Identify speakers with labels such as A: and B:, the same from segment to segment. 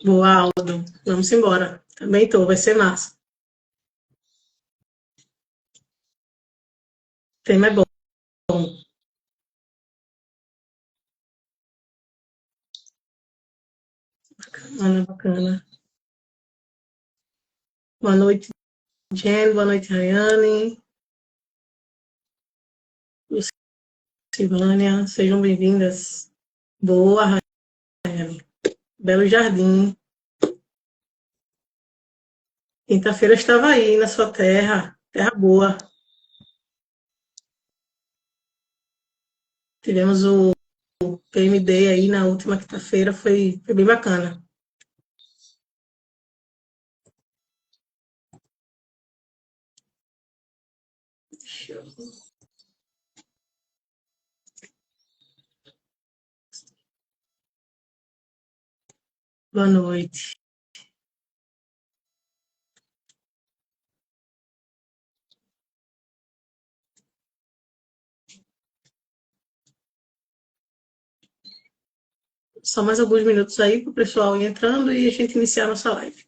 A: Boa, Aldo. Vamos embora. Também tô, vai ser massa. O tema é bom. Bacana, bacana. Boa noite, Jen. Boa noite, Rayane. Lucilânia. Sejam bem-vindas. Boa, Rayane. Belo Jardim. Quinta-feira eu estava aí na sua terra. Terra boa. Tivemos o PMD aí na última quinta-feira. Foi bem bacana. Boa noite. Só mais alguns minutos aí para o pessoal ir entrando e a gente iniciar a nossa live.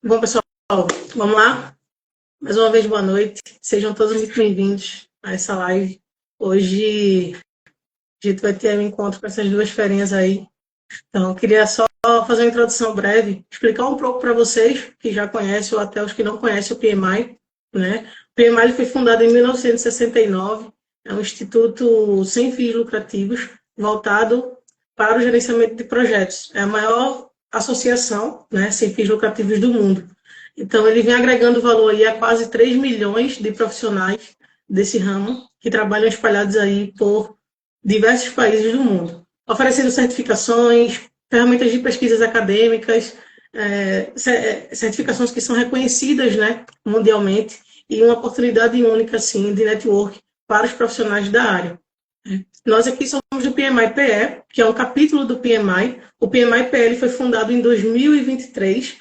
A: Bom, pessoal, vamos lá? Mais uma vez, boa noite. Sejam todos muito bem-vindos a essa live. Hoje a gente vai ter um encontro com essas duas ferinhas aí. Então, eu queria só fazer uma introdução breve, explicar um pouco para vocês que já conhecem ou até os que não conhecem o PMI, né? O PMI ele foi fundado em 1969, é um instituto sem fins lucrativos voltado para o gerenciamento de projetos. É a maior associação, né, sem fins lucrativos do mundo. Então, ele vem agregando valor aí a quase 3 milhões de profissionais desse ramo que trabalham espalhados aí por diversos países do mundo, oferecendo certificações, ferramentas de pesquisas acadêmicas, certificações que são reconhecidas, né, mundialmente, e uma oportunidade única, assim, de network para os profissionais da área. Nós aqui somos do PMI-PE, que é um capítulo do PMI. O PMI-PE foi fundado em 2023,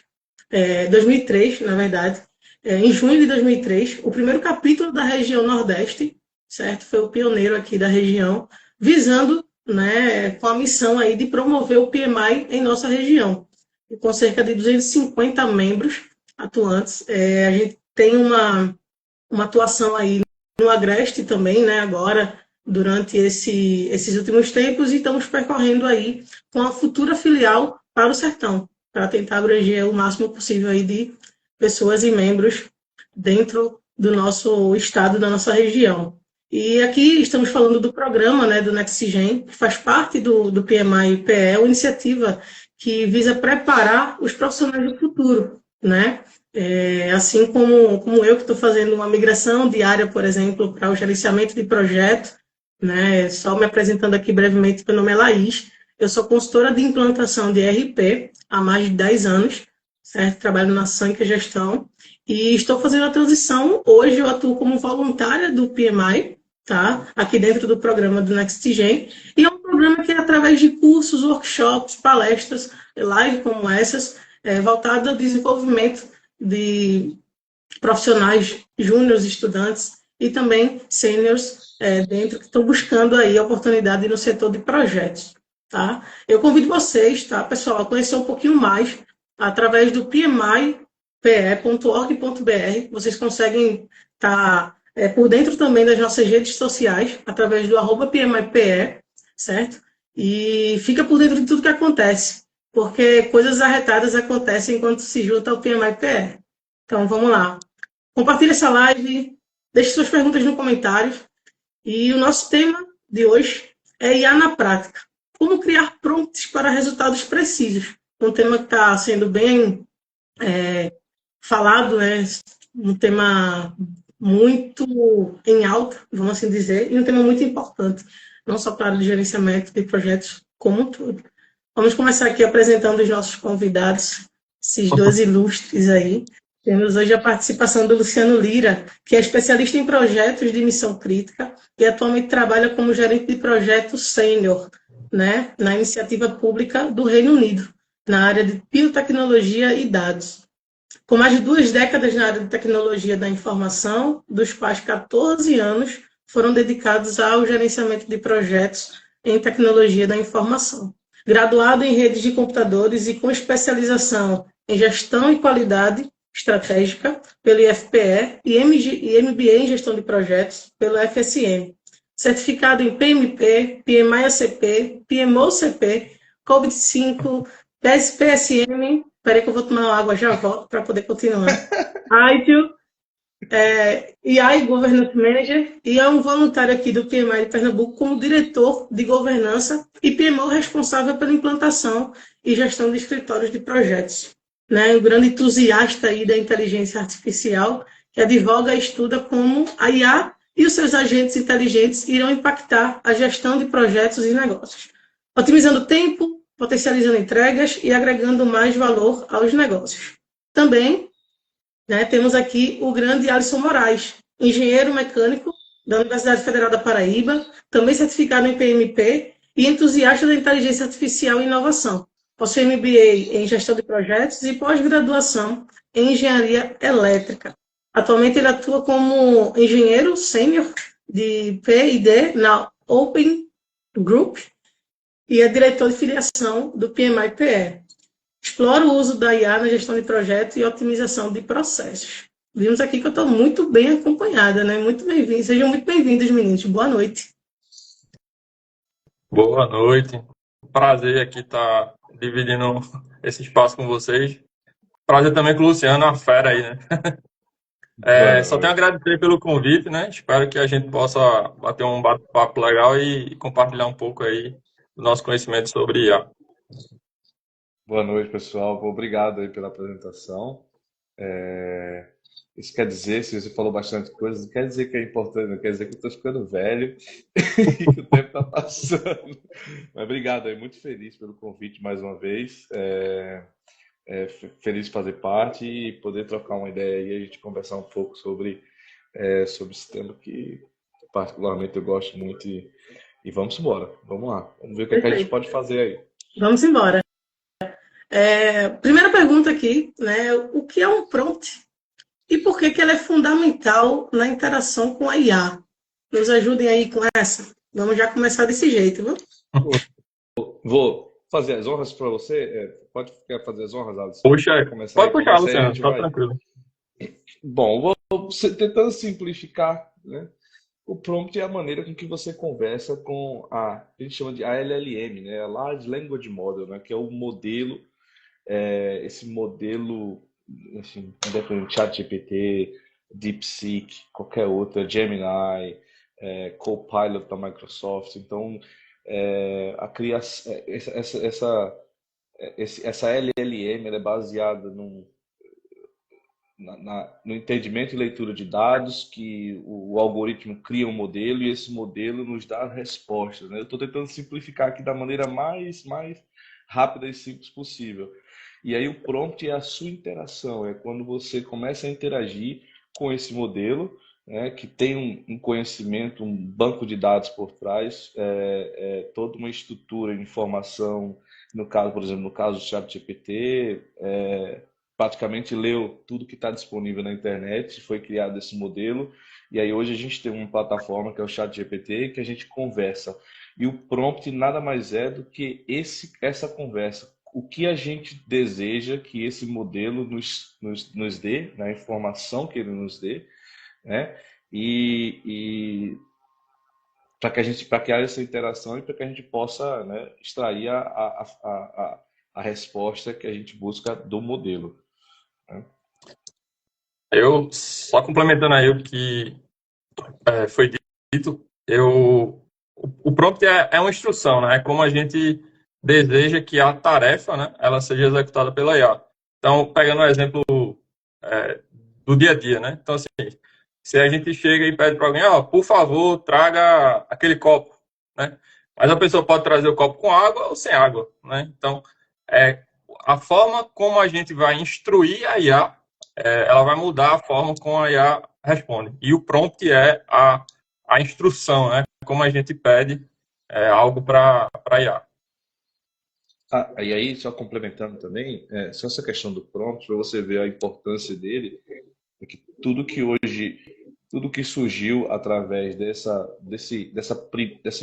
A: 2003, na verdade, em junho de 2003, o primeiro capítulo da região Nordeste, certo? Foi o pioneiro aqui da região, visando, né, com a missão aí de promover o PMI em nossa região. E com cerca de 250 membros atuantes, a gente tem uma atuação aí no Agreste também, né, agora, durante esses últimos tempos, e estamos percorrendo aí com a futura filial para o Sertão, para tentar abranger o máximo possível aí de pessoas e membros dentro do nosso estado, da nossa região. E aqui estamos falando do programa, né, do NextGen, que faz parte do PMI-PE, uma iniciativa que visa preparar os profissionais do futuro, né? Assim como eu que estou fazendo uma migração diária, por exemplo, para o gerenciamento de projeto, né? Só me apresentando aqui brevemente, meu nome é Laís, eu sou consultora de implantação de ERP há mais de 10 anos, certo? Trabalho na Sanca Gestão e estou fazendo a transição. Hoje eu atuo como voluntária do PMI, tá? Aqui dentro do programa do NextGen, e é um programa que, através de cursos, workshops, palestras, live como essas, voltado ao desenvolvimento de profissionais júniores, estudantes e também sêniores dentro que estão buscando aí oportunidade no setor de projetos, tá? Eu convido vocês, tá, pessoal, a conhecer um pouquinho mais através do pmipe.org.br. Vocês conseguem estar por dentro também das nossas redes sociais, através do @PMIPE, certo? E fica por dentro de tudo que acontece, porque coisas arretadas acontecem enquanto se junta ao PMIPE. Então, vamos lá. Compartilhe essa live, deixe suas perguntas no comentário. E o nosso tema de hoje é IA na prática. Como criar prompts para resultados precisos. Um tema que está sendo bem falado, né? Um tema muito em alta, vamos assim dizer, e um tema muito importante, não só para o gerenciamento de projetos como um todo. Vamos começar aqui apresentando os nossos convidados, esses dois ilustres aí. Temos hoje a participação do Luciano Lira, que é especialista em projetos de missão crítica e atualmente trabalha como gerente de projeto sênior né, na iniciativa pública do Reino Unido, na área de biotecnologia e dados. Com mais de 2 décadas na área de tecnologia da informação, dos quais 14 anos foram dedicados ao gerenciamento de projetos em tecnologia da informação. Graduado em redes de computadores e com especialização em gestão e qualidade estratégica pelo IFPE e MBA em gestão de projetos pelo FSM. Certificado em PMP, PMI-ACP, PMO-CP, COVID-5, PSM. Espera que eu vou tomar uma água, já volto para poder continuar. ITIL, AI Governance Manager, e é um voluntário aqui do PMI de Pernambuco como diretor de governança e PMO responsável pela implantação e gestão de escritórios de projetos. Né? Um grande entusiasta aí da inteligência artificial, que advoga e estuda como a IA e os seus agentes inteligentes irão impactar a gestão de projetos e negócios, otimizando tempo, potencializando entregas e agregando mais valor aos negócios. Também, né, temos aqui o grande Alisson Moraes, engenheiro mecânico da Universidade Federal da Paraíba, também certificado em PMP e entusiasta da inteligência artificial e inovação. Possui MBA em gestão de projetos e pós-graduação em engenharia elétrica. Atualmente ele atua como engenheiro sênior de P&D na Open Group e é diretor de filiação do PMI-PE. Explora o uso da IA na gestão de projetos e otimização de processos. Vimos aqui que eu estou muito bem acompanhada, né? Muito bem-vindos. Sejam muito bem-vindos, meninos. Boa noite.
B: Boa noite. Prazer aqui estar dividindo esse espaço com vocês. Prazer também com o Luciano, uma fera aí, né? Só tenho a agradecer pelo convite, né? Espero que a gente possa bater um bate-papo legal e compartilhar um pouco aí do nosso conhecimento sobre IA.
C: Boa noite, pessoal. Obrigado aí pela apresentação. Isso quer dizer, se você falou bastante coisa, não quer dizer que é importante, não quer dizer que eu estou ficando velho e que o tempo está passando. Mas obrigado aí, muito feliz pelo convite mais uma vez. Feliz de fazer parte e poder trocar uma ideia e a gente conversar um pouco sobre esse tema que particularmente eu gosto muito e vamos embora, vamos lá, vamos ver o que a gente pode fazer aí.
A: Vamos embora. Primeira pergunta aqui, né? O que é um prompt e por que ela é fundamental na interação com a IA? Nos ajudem aí com essa. Vamos já começar desse jeito, viu?
C: Vou fazer as honras para você. Quer fazer as honras, Alisson?
B: Puxa, pode puxar, Luciano, tá tranquilo.
C: Bom, tentando simplificar, né? O prompt é a maneira com que você conversa com a gente chama de LLM, né? A Large Language Model, né? Que é o modelo, esse modelo, assim, independente, ChatGPT, DeepSeek, qualquer outra, Gemini, Copilot da Microsoft. Então, a criação, essa LLM ela é baseada no entendimento e leitura de dados, que o algoritmo cria um modelo e esse modelo nos dá respostas, né? Eu estou tentando simplificar aqui da maneira mais rápida e simples possível. E aí o prompt é a sua interação, é quando você começa a interagir com esse modelo, né, que tem um conhecimento, um banco de dados por trás, toda uma estrutura de informação, no caso, por exemplo, no caso do ChatGPT, praticamente leu tudo que está disponível na internet, foi criado esse modelo, e aí hoje a gente tem uma plataforma que é o ChatGPT, que a gente conversa. E o prompt nada mais é do que essa conversa. O que a gente deseja que esse modelo nos dê, né, a informação que ele nos dê, né, e para que haja essa interação e para que a gente possa, né, extrair a resposta que a gente busca do modelo.
B: Eu, só complementando aí o que foi dito, o prompt é uma instrução, né? É como a gente deseja que a tarefa, né, ela seja executada pela IA. Então, pegando o exemplo do dia a dia, né? Então, assim, se a gente chega e pede para alguém, por favor, traga aquele copo, né? Mas a pessoa pode trazer o copo com água ou sem água, né? Então, a forma como a gente vai instruir a IA, ela vai mudar a forma como a IA responde. E o prompt é a instrução, né? Como a gente pede algo para IA.
C: E aí, só complementando também, só essa questão do prompt, para você ver a importância dele, é que tudo que surgiu através dessa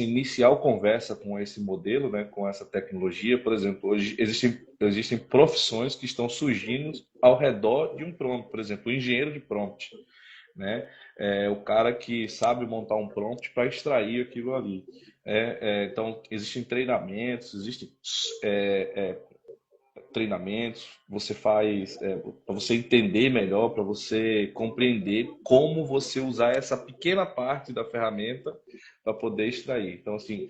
C: inicial conversa com esse modelo, né, com essa tecnologia, por exemplo, hoje existem profissões que estão surgindo ao redor de um prompt, por exemplo, o engenheiro de prompt, né? O cara que sabe montar um prompt para extrair aquilo ali. Então, existem treinamentos, você faz para você entender melhor, para você compreender como você usar essa pequena parte da ferramenta para poder extrair. Então, assim,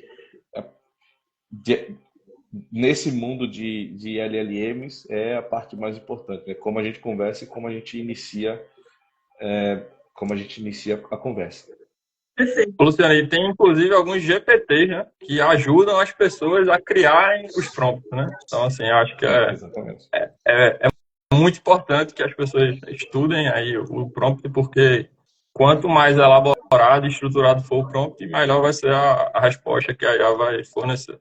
C: nesse mundo de LLMs é a parte mais importante, né? Como a gente conversa e como a gente inicia a conversa.
A: Perfeito.
B: Luciano, e tem inclusive alguns GPTs, né, que ajudam as pessoas a criarem os prompts, né? Então, assim, eu acho que
C: Exatamente.
B: é muito importante que as pessoas estudem aí o prompt, porque quanto mais elaborado e estruturado for o prompt, melhor vai ser a resposta que a IA vai fornecer.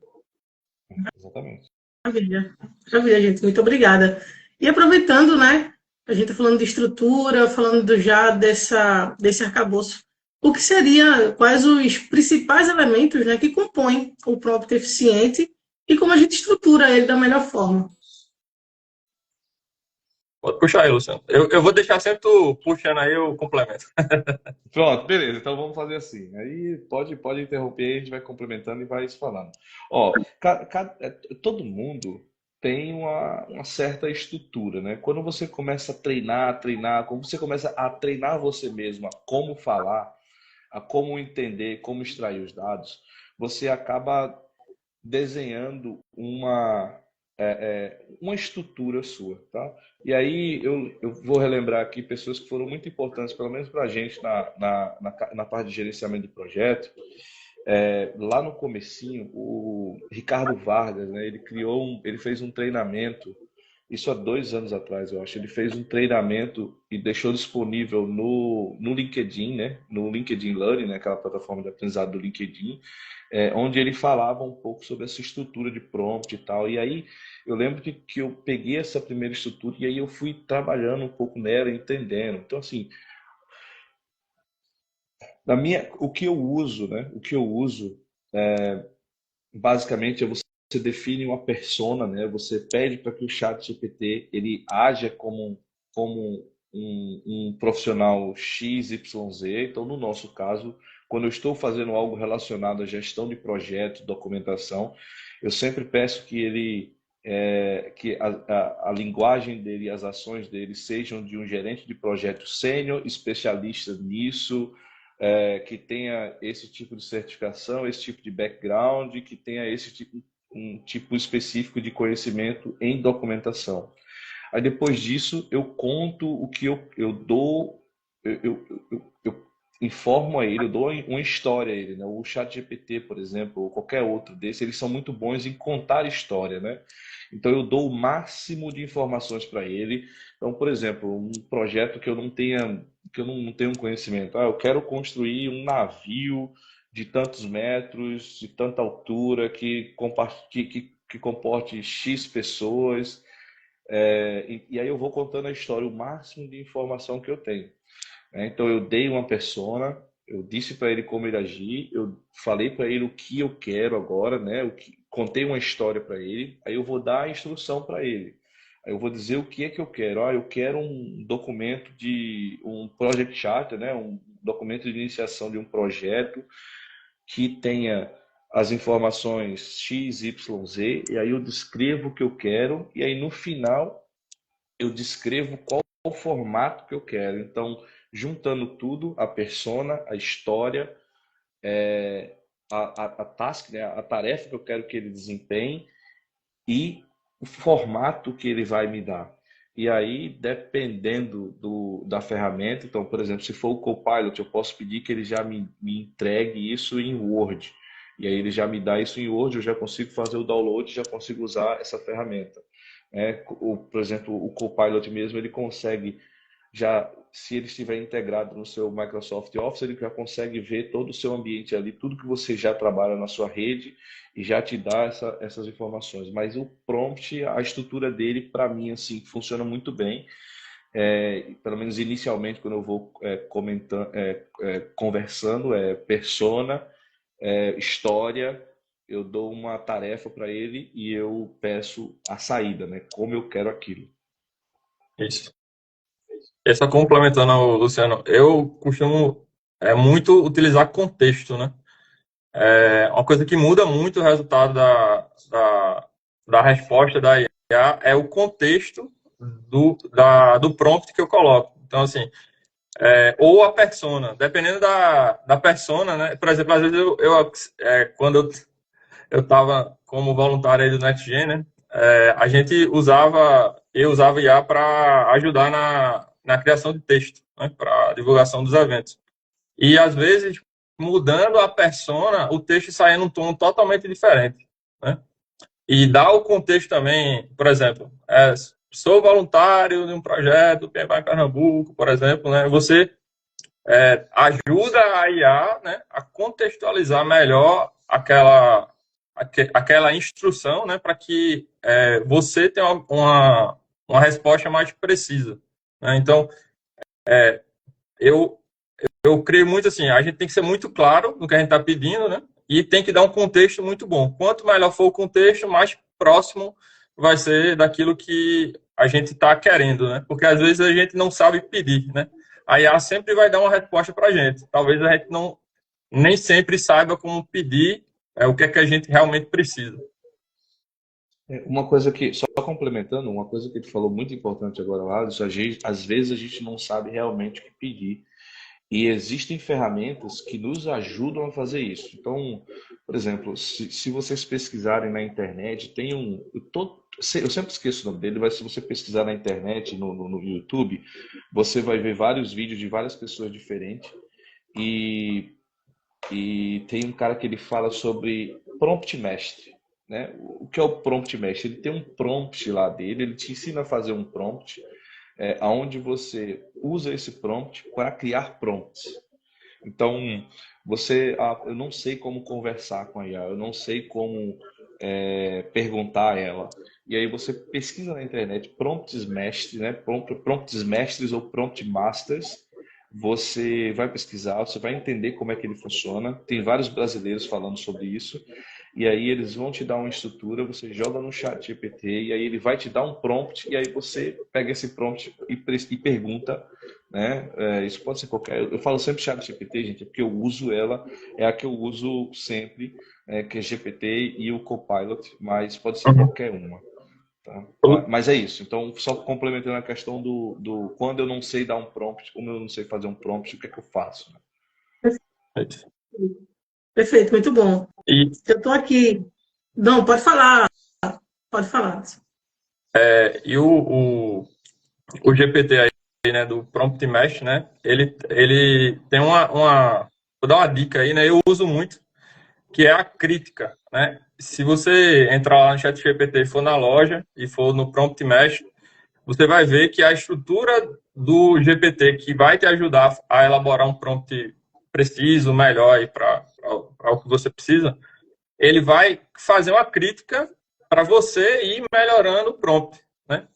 C: Exatamente.
A: Maravilha. Maravilha, gente. Muito obrigada. E aproveitando, né? A gente está falando de estrutura, falando já desse arcabouço. O que seria, quais os principais elementos, né, que compõem o prompt eficiente e como a gente estrutura ele da melhor forma?
B: Pode puxar aí, Luciano. Eu vou deixar sempre tu puxando aí o complemento.
C: Pronto, beleza. Então vamos fazer assim. Aí pode interromper, a gente vai complementando e vai falando. Ó, todo mundo tem uma certa estrutura, né? Quando você começa a treinar, quando você começa a treinar você mesmo a como falar, a como entender, como extrair os dados, você acaba desenhando uma estrutura sua, tá? E aí eu vou relembrar aqui pessoas que foram muito importantes, pelo menos para a gente na parte de gerenciamento de projeto. Lá no comecinho, o Ricardo Vargas, né, ele fez um treinamento, isso há 2 anos atrás, eu acho. Ele fez um treinamento e deixou disponível no LinkedIn, né, no LinkedIn Learning, né, aquela plataforma de aprendizado do LinkedIn, onde ele falava um pouco sobre essa estrutura de prompt e tal. E aí eu lembro que eu peguei essa primeira estrutura e aí eu fui trabalhando um pouco nela, entendendo. Então, assim, o que eu uso, né? O que eu uso basicamente você define uma persona, né? Você pede para que o chat GPT ele haja como um profissional XYZ. Então, no nosso caso, quando eu estou fazendo algo relacionado à gestão de projetos, documentação, eu sempre peço que que a linguagem dele, as ações dele sejam de um gerente de projeto sênior, especialista nisso, que tenha esse tipo de certificação, esse tipo de background, que tenha um tipo específico de conhecimento em documentação. Aí depois disso eu conto o que eu dou, eu informo a ele, eu dou uma história a ele, né? O ChatGPT, por exemplo, ou qualquer outro desse, eles são muito bons em contar história, né? Então eu dou o máximo de informações para ele. Então, por exemplo, um projeto que eu não tenho conhecimento. Eu quero construir um navio de tantos metros, de tanta altura, que comporte X pessoas. E aí eu vou contando a história, o máximo de informação que eu tenho. Então eu dei uma persona, eu disse para ele como ele agir, eu falei para ele o que eu quero agora, né? Contei uma história para ele, aí eu vou dar a instrução para ele. Aí eu vou dizer o que é que eu quero. Eu quero um documento de um project charter, né? Um documento de iniciação de um projeto que tenha as informações X, Y, Z, e aí eu descrevo o que eu quero, e aí no final eu descrevo qual o formato que eu quero. Então, juntando tudo, a persona, a história, a task, né, a tarefa que eu quero que ele desempenhe e o formato que ele vai me dar. E aí, dependendo da ferramenta, então, por exemplo, se for o Copilot, eu posso pedir que ele já me entregue isso em Word. E aí ele já me dá isso em Word, eu já consigo fazer o download, já consigo usar essa ferramenta. Por exemplo, o Copilot mesmo, ele consegue se ele estiver integrado no seu Microsoft Office, ele já consegue ver todo o seu ambiente ali, tudo que você já trabalha na sua rede e já te dá essas informações. Mas o prompt, a estrutura dele, para mim, assim, funciona muito bem. Pelo menos inicialmente, quando eu vou conversando, persona, história, eu dou uma tarefa para ele e eu peço a saída, né? Como eu quero aquilo.
B: Isso. E só complementando ao Luciano, eu costumo muito utilizar contexto, né? Uma coisa que muda muito o resultado da resposta da IA é o contexto do prompt que eu coloco. Então, assim, ou a persona, dependendo da persona, né? Por exemplo, às vezes quando eu estava como voluntário aí do NextGen, né? Eu usava IA para ajudar na criação de texto, né? Para divulgação dos eventos. E às vezes, mudando a persona, o texto sai num tom totalmente diferente, né? E dá o contexto também, por exemplo, sou voluntário de um projeto PMI Pernambuco, por exemplo, né? Você ajuda a IA, né, a contextualizar melhor aquela instrução, né, para que você tenha uma resposta mais precisa, né? Então, eu, eu creio muito assim, a gente tem que ser muito claro no que a gente está pedindo, né, e tem que dar um contexto muito bom. Quanto melhor for o contexto, mais próximo vai ser daquilo que a gente está querendo, né? Porque às vezes a gente não sabe pedir, né? A IA sempre vai dar uma resposta para a gente. Talvez a gente nem sempre saiba como pedir o que é que a gente realmente precisa.
C: Uma coisa que, só complementando, uma coisa que ele falou muito importante agora lá, às vezes a gente não sabe realmente o que pedir. E existem ferramentas que nos ajudam a fazer isso. Então, por exemplo, se vocês pesquisarem na internet, eu sempre esqueço o nome dele, mas se você pesquisar na internet, no YouTube, você vai ver vários vídeos de várias pessoas diferentes. E tem um cara que ele fala sobre prompt mestre, né? O que é o prompt mestre? Ele tem um prompt lá dele, ele te ensina a fazer um prompt, onde você usa esse prompt para criar prompts. Então, eu não sei como conversar com a IA, eu não sei como perguntar a ela. E aí você pesquisa na internet prompts mestres, né? Prompts mestres ou prompt masters. Você vai pesquisar, você vai entender como é que ele funciona. Tem vários brasileiros falando sobre isso. E aí eles vão te dar uma estrutura, você joga no chat GPT e aí ele vai te dar um prompt e aí você pega esse prompt e pergunta, né? Isso pode ser qualquer... Eu falo sempre chat GPT, gente, é porque eu uso ela, é a que eu uso sempre, que é GPT e o Copilot, mas pode ser qualquer uma. Tá? Mas é isso. Então, só complementando a questão do quando eu não sei dar um prompt, como eu não sei fazer um prompt, o que é que eu faço? Né?
A: Perfeito, muito bom. Eu estou aqui. Não, pode falar. Pode falar.
B: E o GPT aí, né, do Prompt Mesh, né, ele tem vou dar uma dica aí, né, eu uso muito, que é a crítica, né. Se você entrar lá no ChatGPT e for na loja e for no Prompt Mesh, você vai ver que a estrutura do GPT que vai te ajudar a elaborar um prompt preciso, melhor para o que você precisa, ele vai fazer uma crítica para você ir melhorando o prompt, né?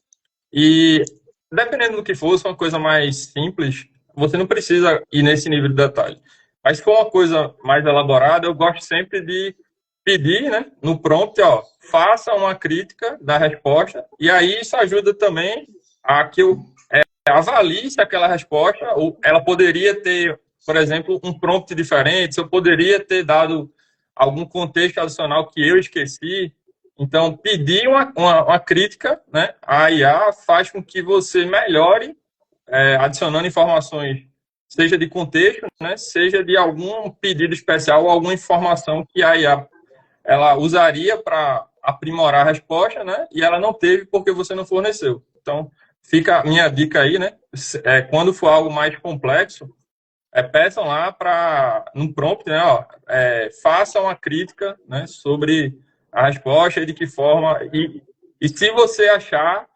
B: E dependendo do que for, se for uma coisa mais simples, você não precisa ir nesse nível de detalhe. Mas se for uma coisa mais elaborada, eu gosto sempre de pedir, né, no prompt, ó, faça uma crítica da resposta, e aí isso ajuda também a que eu avalie se aquela resposta, ou ela poderia ter, por exemplo, um prompt diferente, se eu poderia ter dado algum contexto adicional que eu esqueci. Então, pedir uma crítica, né, à IA faz com que você melhore, adicionando informações, seja de contexto, né, seja de algum pedido especial ou alguma informação que a IA ela usaria para aprimorar a resposta, né, e ela não teve porque você não forneceu. Então, fica a minha dica aí, né, quando for algo mais complexo, peçam lá no prompt, né, ó, façam uma crítica, né, sobre a resposta e de que forma, e se você achar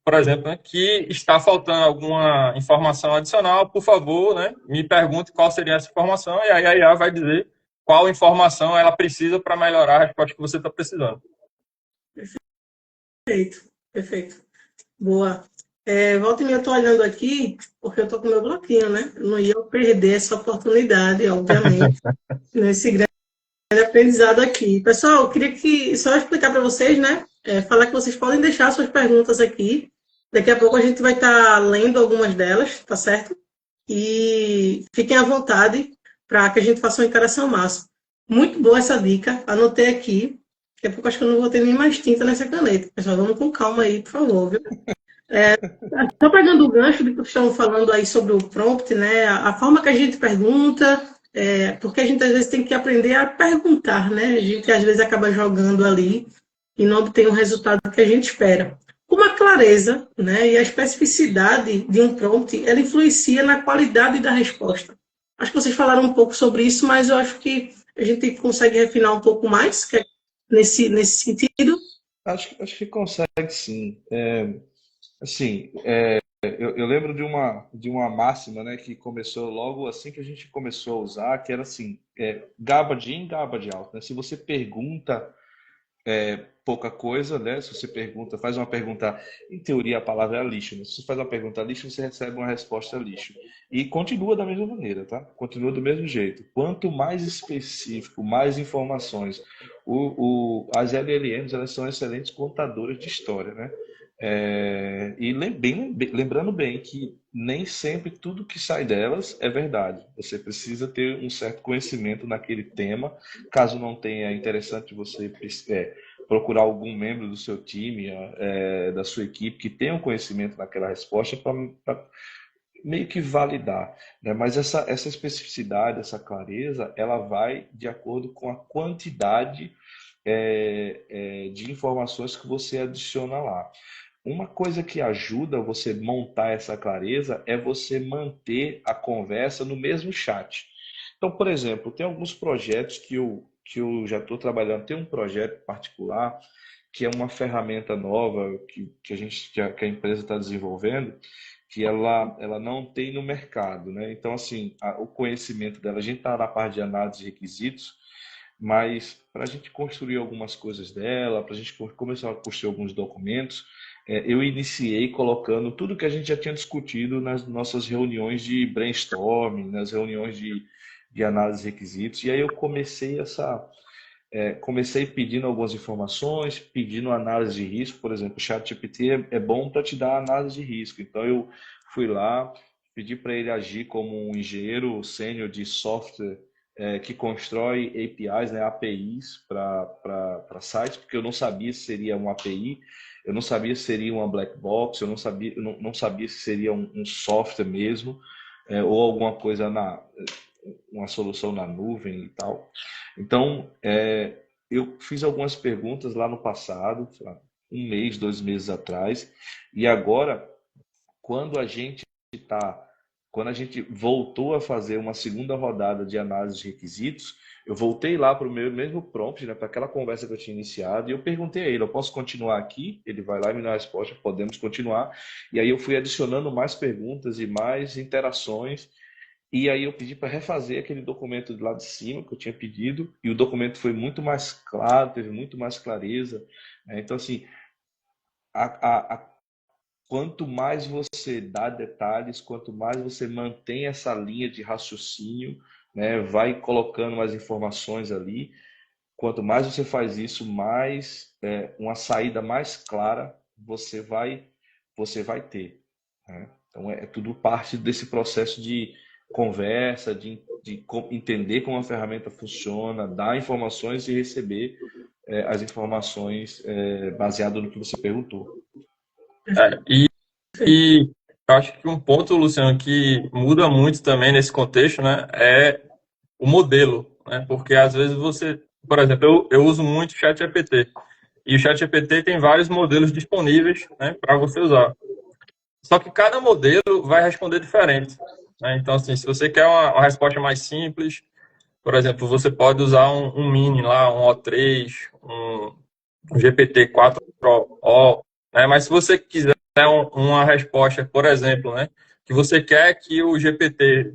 B: por exemplo, né, que está faltando alguma informação adicional, por favor, né, me pergunte qual seria essa informação, e aí a IA vai dizer qual informação ela precisa para melhorar a resposta que você está precisando.
A: Perfeito, perfeito. Boa. Volta e meia, eu estou olhando aqui, porque eu estou com o meu bloquinho, né? Eu não ia perder essa oportunidade, obviamente, nesse grande aprendizado aqui. Pessoal, eu queria que só explicar para vocês, né? Falar que vocês podem deixar suas perguntas aqui. Daqui a pouco a gente vai estar lendo algumas delas, tá certo? E fiquem à vontade para que a gente faça uma interação massa. Muito boa essa dica, anotei aqui. Daqui a pouco acho que eu não vou ter nem mais tinta nessa caneta. Pessoal, vamos com calma aí, por favor, viu? Só pegando o gancho do que vocês estavam falando aí sobre o prompt, né? A forma que a gente pergunta, porque a gente às vezes tem que aprender a perguntar, né? A gente às vezes acaba jogando ali e não obtém o resultado que a gente espera. Como a clareza, né, e a especificidade de um prompt, ela influencia na qualidade da resposta. Acho que vocês falaram um pouco sobre isso, mas eu acho que a gente consegue refinar um pouco mais nesse sentido.
C: Acho que consegue sim. Assim, eu lembro de uma máxima, né, que começou logo assim que a gente começou a usar, que era assim, garbage in, garbage out, né? Se você pergunta pouca coisa, né? Se você faz uma pergunta, em teoria a palavra é lixo, né? Se você faz uma pergunta lixo, você recebe uma resposta lixo. E continua da mesma maneira, tá? Continua do mesmo jeito. Quanto mais específico, mais informações. As LLMs, elas são excelentes contadoras de história, né? E lembrando bem que nem sempre tudo que sai delas é verdade. Você precisa ter um certo conhecimento naquele tema. Caso não tenha, é interessante você procurar algum membro do seu time, da sua equipe, que tenha um conhecimento naquela resposta para meio que validar, né? Mas essa especificidade, essa clareza, ela vai de acordo com a quantidade de informações que você adiciona lá. Uma coisa que ajuda você montar essa clareza é você manter a conversa no mesmo chat. Então, por exemplo, tem alguns projetos que eu já estou trabalhando. Tem um projeto particular que é uma ferramenta nova que a empresa está desenvolvendo, que ela não tem no mercado, né? Então, assim, o conhecimento dela, a gente está na parte de análise de requisitos, mas para a gente construir algumas coisas dela, para a gente começar a construir alguns documentos, eu iniciei colocando tudo que a gente já tinha discutido nas nossas reuniões de brainstorming, nas reuniões de análise de requisitos, e aí eu comecei pedindo algumas informações, pedindo análise de risco. Por exemplo, o ChatGPT é bom para te dar análise de risco, então eu fui lá, pedi para ele agir como um engenheiro sênior de software que constrói APIs, né, APIs para sites, porque eu não sabia se seria uma API, eu não sabia se seria uma black box, eu não sabia se seria um software mesmo, ou alguma coisa uma solução na nuvem e tal. Então, eu fiz algumas perguntas lá no passado, um mês, 2 meses atrás, e agora, quando a gente voltou a fazer uma segunda rodada de análise de requisitos, eu voltei lá para o meu mesmo prompt, né, para aquela conversa que eu tinha iniciado, e eu perguntei a ele: eu posso continuar aqui? Ele vai lá e me dá a resposta: podemos continuar. E aí eu fui adicionando mais perguntas e mais interações, e aí eu pedi para refazer aquele documento do lado de cima que eu tinha pedido, e o documento foi muito mais claro, teve muito mais clareza, né? Então, assim, quanto mais você dá detalhes, quanto mais você mantém essa linha de raciocínio, né, vai colocando mais informações ali, quanto mais você faz isso, mais uma saída mais clara você vai ter, né? Então, tudo parte desse processo de conversa, de entender como a ferramenta funciona, dar informações e receber as informações baseado no que você perguntou.
B: E eu acho que um ponto, Luciano, que muda muito também nesse contexto, né, é o modelo, né? Porque às vezes por exemplo, eu uso muito o ChatGPT, e o ChatGPT tem vários modelos disponíveis, né, para você usar. Só que cada modelo vai responder diferente, né? Então, assim, se você quer uma resposta mais simples, por exemplo, você pode usar um Mini lá, um O3, um GPT-4O, né? Mas se você quiser uma resposta, por exemplo, né, que você quer que o GPT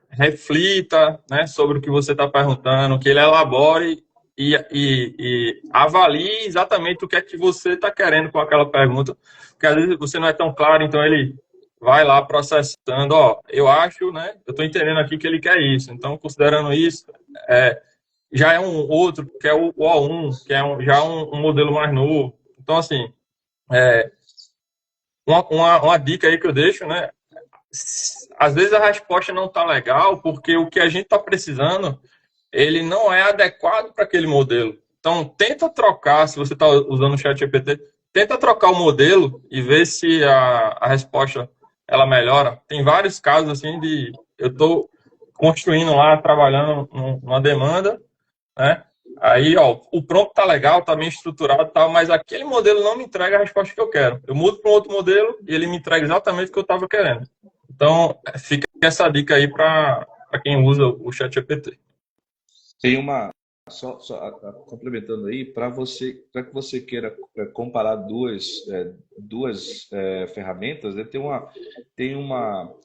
B: reflita, né, sobre o que você está perguntando, que ele elabore e avalie exatamente o que é que você está querendo com aquela pergunta, porque às vezes você não é tão claro, então ele vai lá processando, ó, eu acho, né, eu estou entendendo aqui que ele quer isso, então considerando isso, já é um outro, que é o O1, que é já um modelo mais novo. Então, assim, uma dica aí que eu deixo, né, às vezes a resposta não está legal, porque o que a gente está precisando, ele não é adequado para aquele modelo. Então, tenta trocar, se você está usando o ChatGPT, tenta trocar o modelo e ver se a resposta ela melhora. Tem vários casos assim de eu estou construindo lá, trabalhando numa demanda, né? Aí, ó, o prompt tá legal, tá bem estruturado, tá, mas aquele modelo não me entrega a resposta que eu quero. Eu mudo para um outro modelo e ele me entrega exatamente o que eu estava querendo. Então, fica essa dica aí para quem usa o ChatGPT.
C: Tem uma, complementando aí, para que você queira comparar duas ferramentas, né, tem uma,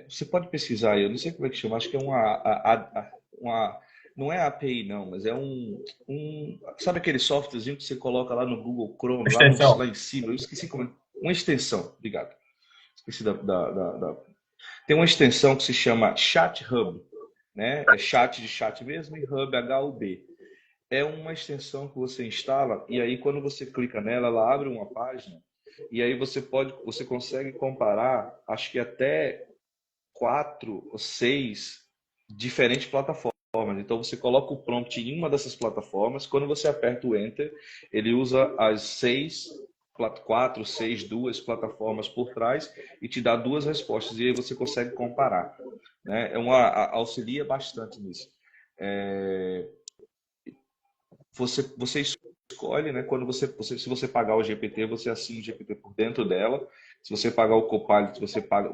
C: você pode pesquisar aí, eu não sei como é que chama, acho que é não é API não, mas é sabe aquele softwarezinho que você coloca lá no Google Chrome, lá em cima, eu esqueci como é, uma extensão, obrigado, esqueci tem uma extensão que se chama Chat Hub, né? É chat de chat mesmo e Hub, H-U-B. É uma extensão que você instala e aí quando você clica nela, ela abre uma página e aí você consegue comparar, acho que até 4 ou 6 diferentes plataformas. Então você coloca o prompt em uma dessas plataformas, quando você aperta o Enter, ele usa as 4, 6, 2 plataformas por trás e te dá 2 respostas e aí você consegue comparar, né? Auxilia bastante nisso. Você escolhe, né? Se você pagar o GPT, você assina o GPT por dentro dela. Se você pagar o Copilot,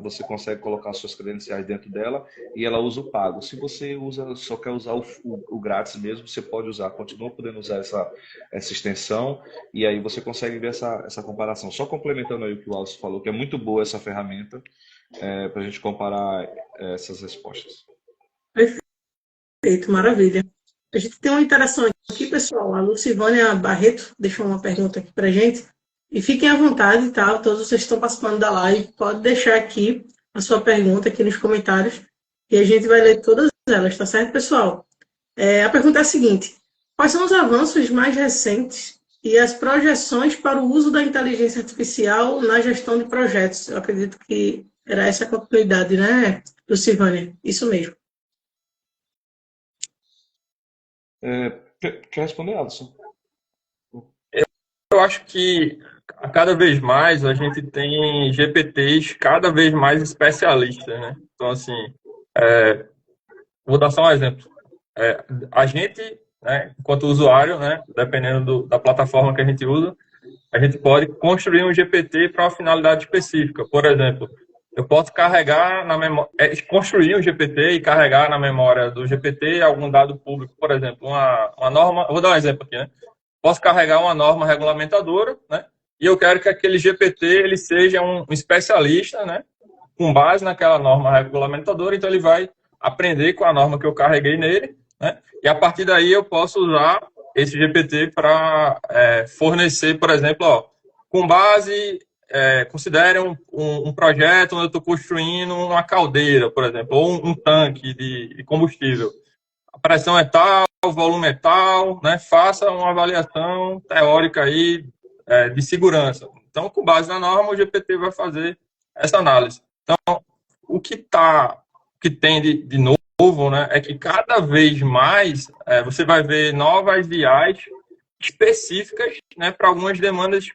C: você consegue colocar suas credenciais dentro dela e ela usa o pago. Se você só quer usar o grátis mesmo, você pode usar, continua podendo usar essa extensão e aí você consegue ver essa comparação. Só complementando aí o que o Alcio falou, que é muito boa essa ferramenta para a gente comparar essas respostas.
A: Perfeito, maravilha. A gente tem uma interação aqui, pessoal. A Lucivânia Barreto deixou uma pergunta aqui para a gente. E fiquem à vontade, tá? Todos vocês que estão participando da live, pode deixar aqui a sua pergunta aqui nos comentários e a gente vai ler todas elas, tá certo, pessoal? A pergunta é a seguinte: quais são os avanços mais recentes e as projeções para o uso da inteligência artificial na gestão de projetos? Eu acredito que era essa a continuidade, né, Lucivânia? Isso mesmo.
C: Quer responder, Alisson?
B: Eu acho que cada vez mais a gente tem GPTs cada vez mais especialistas, né? Então, assim, vou dar só um exemplo. A gente, né, enquanto usuário, né, dependendo da plataforma que a gente usa, a gente pode construir um GPT para uma finalidade específica. Por exemplo, eu posso carregar na memória, construir um GPT e carregar na memória do GPT algum dado público. Por exemplo, uma norma. Vou dar um exemplo aqui, né? Posso carregar uma norma regulamentadora, né? E eu quero que aquele GPT ele seja um especialista, né? Com base naquela norma regulamentadora, então ele vai aprender com a norma que eu carreguei nele, né? E a partir daí eu posso usar esse GPT para fornecer, por exemplo, ó, com base, considere um projeto onde eu estou construindo uma caldeira, por exemplo, ou um tanque de combustível. A pressão é tal, o volume é tal, né? Faça uma avaliação teórica aí de segurança. Então, com base na norma, o GPT vai fazer essa análise. Então, o que tem de novo, né, é que cada vez mais você vai ver novas IAs específicas, né, para algumas demandas.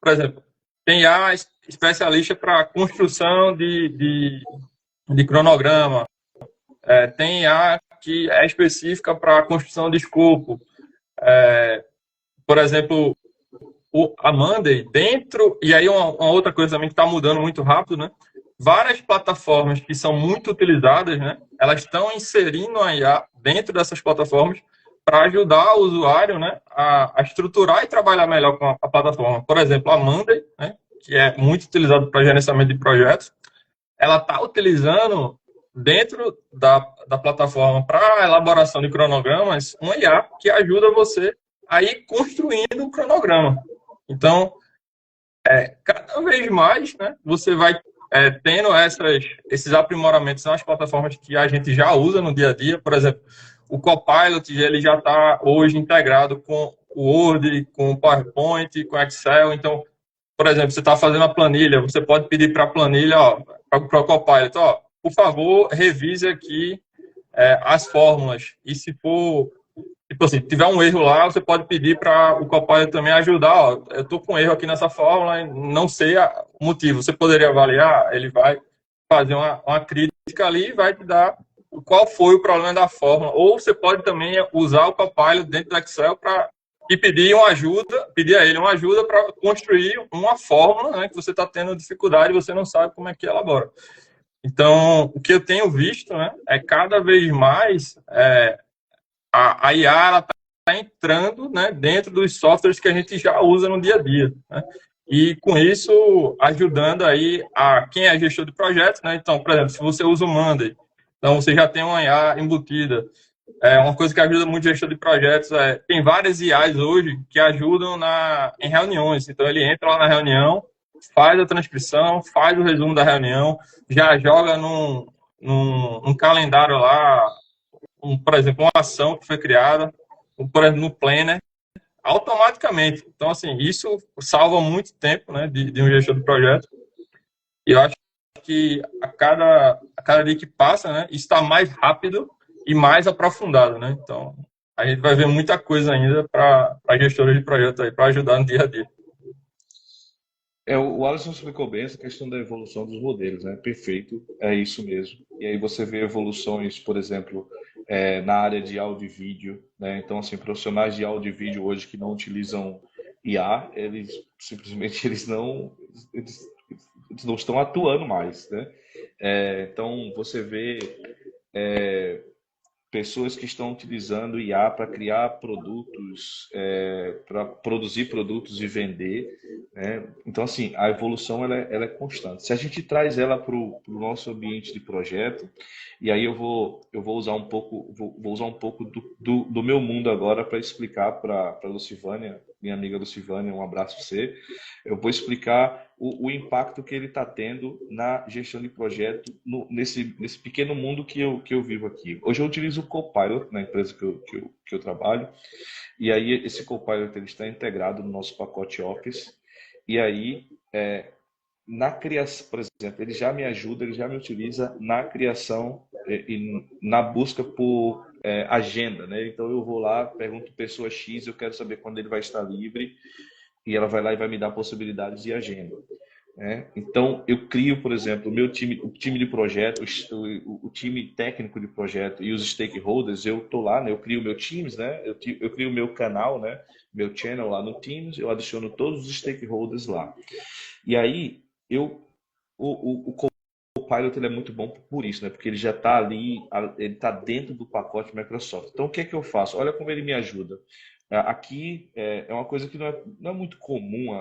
B: Por exemplo, tem IA especialista para construção de cronograma, tem IA que é específica para a construção de escopo. Por exemplo, a Monday dentro, e aí uma outra coisa também que está mudando muito rápido, né? Várias plataformas que são muito utilizadas, né? Elas estão inserindo a IA dentro dessas plataformas para ajudar o usuário, né, a estruturar e trabalhar melhor com a plataforma. Por exemplo, a Monday, né? que é muito utilizado para gerenciamento de projetos, ela está utilizando dentro da plataforma para elaboração de cronogramas uma IA que ajuda você a ir construindo o cronograma. Então, cada vez mais, né, você vai tendo esses aprimoramentos nas plataformas que a gente já usa no dia a dia. Por exemplo, o Copilot ele já está hoje integrado com o Word, com o PowerPoint, com o Excel. Então, por exemplo, você está fazendo a planilha, você pode pedir para a planilha, para o Copilot, por favor, revise aqui as fórmulas. E se for, tipo assim, tiver um erro lá, você pode pedir para o Copilot também ajudar. Eu estou com erro aqui nessa fórmula, não sei o motivo. Você poderia avaliar? Ele vai fazer uma crítica ali e vai te dar qual foi o problema da fórmula. Ou você pode também usar o Copilot dentro do Excel e pedir a ele uma ajuda para construir uma fórmula, né, que você está tendo dificuldade e você não sabe como é que elabora. Então, o que eu tenho visto, né, é cada vez mais a IA está entrando, né, dentro dos softwares que a gente já usa no dia a dia, né? E com isso ajudando aí a quem é gestor de projetos, né? Então, por exemplo, se você usa o Monday, então você já tem uma IA embutida. Uma coisa que ajuda muito o gestor de projetos tem várias IAs hoje que ajudam em reuniões. Então ele entra lá na reunião, faz a transcrição, faz o resumo da reunião, já joga num calendário lá, por exemplo, uma ação que foi criada, por exemplo, no Planner, automaticamente. Então, assim, isso salva muito tempo, né, de um gestor de projeto. E eu acho que a cada dia que passa, né, isso está mais rápido e mais aprofundado, né? Então, a gente vai ver muita coisa ainda para gestores de projeto aí, para ajudar no dia a dia.
C: O Alisson explicou bem essa questão da evolução dos modelos, né? Perfeito, é isso mesmo. E aí você vê evoluções, por exemplo, na área de áudio e vídeo, né? Então, assim, profissionais de áudio e vídeo hoje que não utilizam IA, eles simplesmente eles não estão atuando mais, né? Então, você vê pessoas que estão utilizando IA para criar produtos, para produzir produtos e vender, né? Então, assim, a evolução ela é constante. Se a gente traz ela para o nosso ambiente de projeto, e aí eu vou usar um pouco, vou usar um pouco do meu mundo agora para explicar para a Lucivânia, minha amiga Lucivânia, um abraço para você. Eu vou explicar o impacto que ele está tendo na gestão de projeto nesse pequeno mundo que eu vivo aqui. Hoje eu utilizo o Copilot na empresa que eu trabalho, e aí esse Copilot ele está integrado no nosso pacote Office, e aí na criação, por exemplo, ele já me ajuda, ele já me utiliza na criação e na busca por agenda, né? Então eu vou lá, pergunto pessoa X, eu quero saber quando ele vai estar livre, e ela vai lá e vai me dar possibilidades de agenda, né? Então eu crio, por exemplo, o time de projeto, o time técnico de projeto e os stakeholders, eu tô lá, né? Eu crio meu Teams, né? Eu crio meu canal, né? Meu channel lá no Teams, eu adiciono todos os stakeholders lá. E aí o Copilot ele é muito bom por isso, né? Porque ele já está ali, ele está dentro do pacote Microsoft. Então o que é que eu faço? Olha como ele me ajuda. Aqui é uma coisa que não é muito comum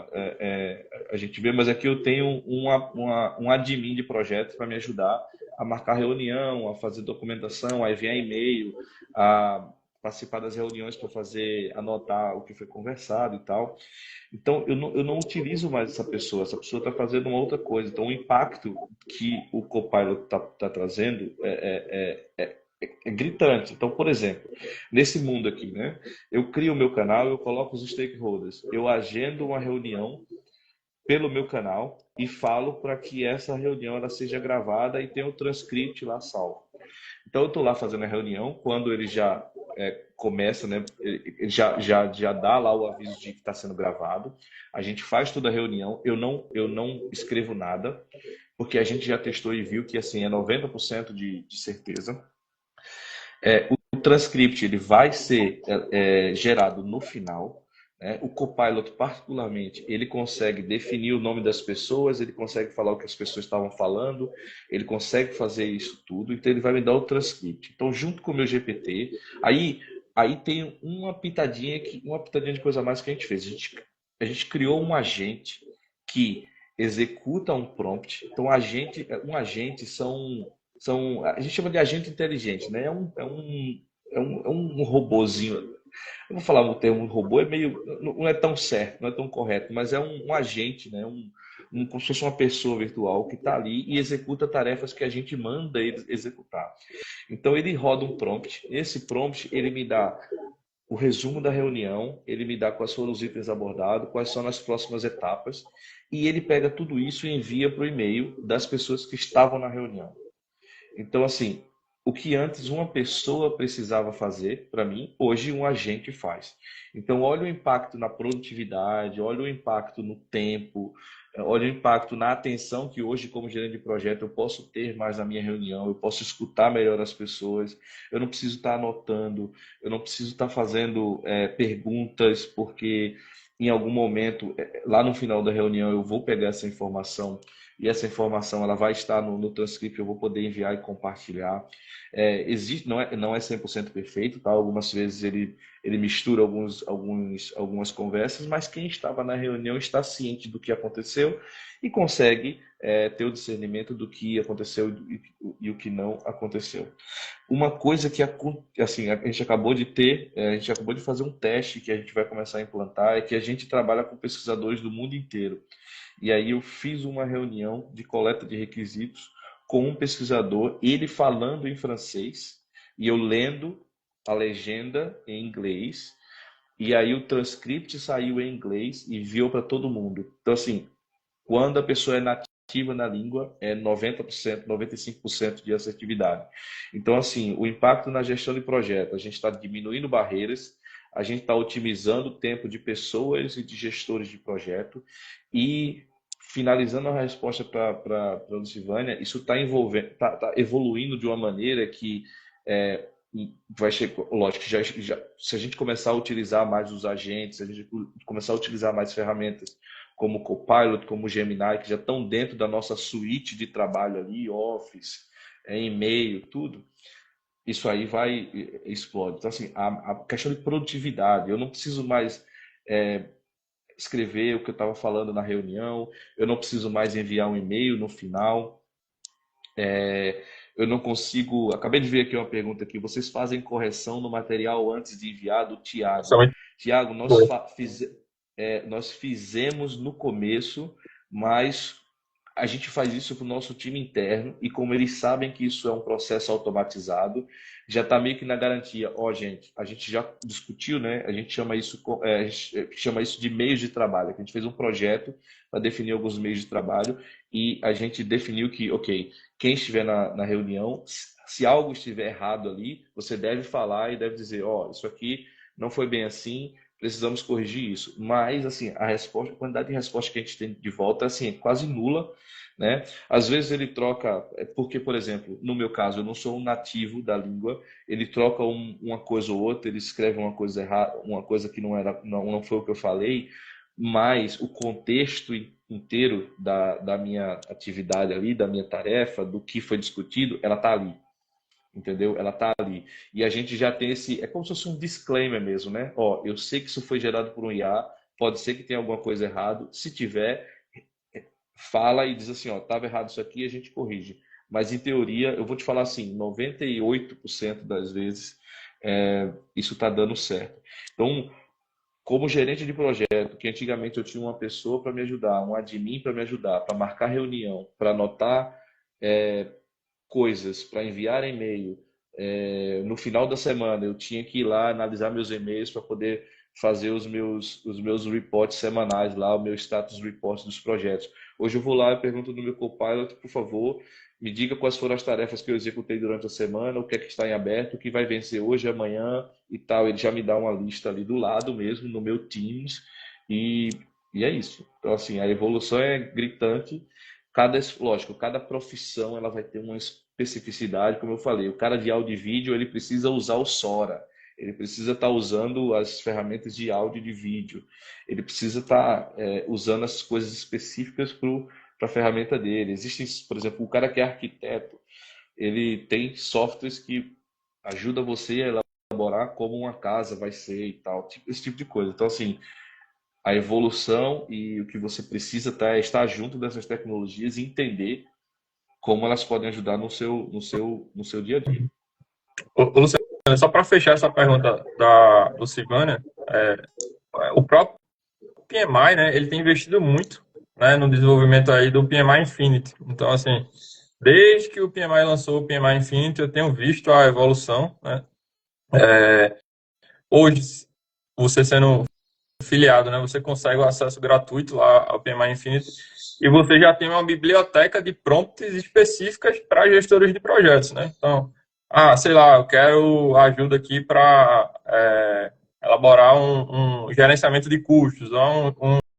C: a gente ver, mas aqui eu tenho um admin de projeto para me ajudar a marcar reunião, a fazer documentação, a enviar e-mail, a participar das reuniões para anotar o que foi conversado e tal. Então, eu não utilizo mais essa pessoa está fazendo uma outra coisa. Então, o impacto que o Copilot tá trazendo é gritante. Então, por exemplo, nesse mundo aqui, né? Eu crio o meu canal, eu coloco os stakeholders, eu agendo uma reunião pelo meu canal e falo para que essa reunião ela seja gravada e tenha o transcript lá salvo. Então, eu estou lá fazendo a reunião, quando ele já começa, né? Ele já dá lá o aviso de que está sendo gravado. A gente faz toda a reunião, eu não escrevo nada, porque a gente já testou e viu que assim, é 90% de certeza. O transcript ele vai ser gerado no final. O Copilot, particularmente, ele consegue definir o nome das pessoas, ele consegue falar o que as pessoas estavam falando, ele consegue fazer isso tudo, então ele vai me dar o transcript. Então, junto com o meu GPT, aí tem uma pitadinha de coisa a mais que a gente fez. A gente criou um agente que executa um prompt. Então, um agente a gente chama de agente inteligente, né? É um robozinho. Eu vou falar o termo robô, é meio, não é tão certo, não é tão correto, mas é um agente, né? Como se fosse uma pessoa virtual que está ali e executa tarefas que a gente manda ele executar. Então, ele roda um prompt. Esse prompt, ele me dá o resumo da reunião, ele me dá quais foram os itens abordados, quais são as próximas etapas, e ele pega tudo isso e envia para o e-mail das pessoas que estavam na reunião. Então, assim, o que antes uma pessoa precisava fazer, para mim, hoje um agente faz. Então, olha o impacto na produtividade, olha o impacto no tempo, olha o impacto na atenção que hoje, como gerente de projeto, eu posso ter mais na minha reunião, eu posso escutar melhor as pessoas, eu não preciso estar anotando, eu não preciso estar fazendo perguntas, porque em algum momento, lá no final da reunião, eu vou pegar essa informação e essa informação ela vai estar no transcript, eu vou poder enviar e compartilhar. Não é 100% perfeito, tá? Algumas vezes ele mistura algumas conversas, mas quem estava na reunião está ciente do que aconteceu e consegue ter o discernimento do que aconteceu e o que não aconteceu. Uma coisa que assim, a gente acabou de fazer um teste que a gente vai começar a implantar, é que a gente trabalha com pesquisadores do mundo inteiro. E aí eu fiz uma reunião de coleta de requisitos com um pesquisador, ele falando em francês e eu lendo a legenda em inglês. E aí o transcript saiu em inglês e enviou para todo mundo. Então, assim, quando a pessoa é nativa na língua, é 90%, 95% de assertividade. Então, assim, o impacto na gestão de projeto, a gente está diminuindo barreiras, a gente está otimizando o tempo de pessoas e de gestores de projeto e finalizando a resposta para a Lucivânia, isso está tá evoluindo de uma maneira que vai ser, lógico, se a gente começar a utilizar mais os agentes, se a gente começar a utilizar mais ferramentas como Copilot, como Gemini, que já estão dentro da nossa suíte de trabalho ali, Office, e-mail, tudo, isso aí vai explode. Então, assim, a questão de produtividade, eu não preciso mais escrever o que eu estava falando na reunião, eu não preciso mais enviar um e-mail no final, eu não consigo. Acabei de ver aqui uma pergunta aqui. Vocês fazem correção no material antes de enviar do
B: Isso é
C: Tiago?
B: muito
C: Tiago,
B: bom.
C: nós fizemos no começo, mas a gente faz isso para o nosso time interno e como eles sabem que isso é um processo automatizado, já está meio que na garantia. Ó, gente, a gente já discutiu, né? A gente chama isso de meios de trabalho. A gente fez um projeto para definir alguns meios de trabalho e a gente definiu que, ok, quem estiver na reunião, se algo estiver errado ali, você deve falar e deve dizer, ó, isso aqui não foi bem assim, precisamos corrigir isso. Mas, assim, a quantidade de resposta que a gente tem de volta assim, é quase nula, né? Às vezes ele troca, porque, por exemplo, no meu caso, eu não sou um nativo da língua, ele troca uma coisa ou outra, ele escreve uma coisa errada, uma coisa que não foi o que eu falei, mas o contexto inteiro da minha atividade ali, da minha tarefa, do que foi discutido, ela está ali. Entendeu? Ela tá ali. E a gente já tem é como se fosse um disclaimer mesmo, né? Ó, eu sei que isso foi gerado por um IA, pode ser que tenha alguma coisa errado. Se tiver, fala e diz assim, ó, estava errado isso aqui, a gente corrige. Mas em teoria, eu vou te falar assim, 98% das vezes isso está dando certo. Então, como gerente de projeto, que antigamente eu tinha uma pessoa para me ajudar, um admin para me ajudar, para marcar reunião, para anotar coisas, para enviar e-mail, no final da semana eu tinha que ir lá analisar meus e-mails para poder fazer os meus reports semanais lá, o meu status report dos projetos. Hoje eu vou lá e pergunto no meu Copilot, por favor, me diga quais foram as tarefas que eu executei durante a semana, o que é que está em aberto, o que vai vencer hoje, amanhã e tal. Ele já me dá uma lista ali do lado mesmo, no meu Teams, e, e é isso. Então, assim, a evolução é gritante. Lógico, cada profissão ela vai ter uma especificidade, como eu falei. O cara de áudio e vídeo, ele precisa usar o Sora, ele precisa estar usando as ferramentas de áudio e de vídeo, ele precisa estar usando as coisas específicas para a ferramenta dele. Existem, por exemplo, o cara que é arquiteto, ele tem softwares que ajudam você a elaborar como uma casa vai ser e tal, esse tipo de coisa. Então, assim, a evolução e o que você precisa é estar junto dessas tecnologias e entender como elas podem ajudar no seu dia a dia.
B: Ô, Luciano, só para fechar essa pergunta do Silvânia, o próprio PMI, né, ele tem investido muito, né, no desenvolvimento aí do PMI Infinity. Então, assim, desde que o PMI lançou o PMI Infinity, eu tenho visto a evolução, né? Hoje, você sendo filiado, né, você consegue o acesso gratuito lá ao PMI Infinity e você já tem uma biblioteca de prompts específicas para gestores de projetos, né? Então, sei lá, eu quero ajuda aqui para elaborar um gerenciamento de custos, ou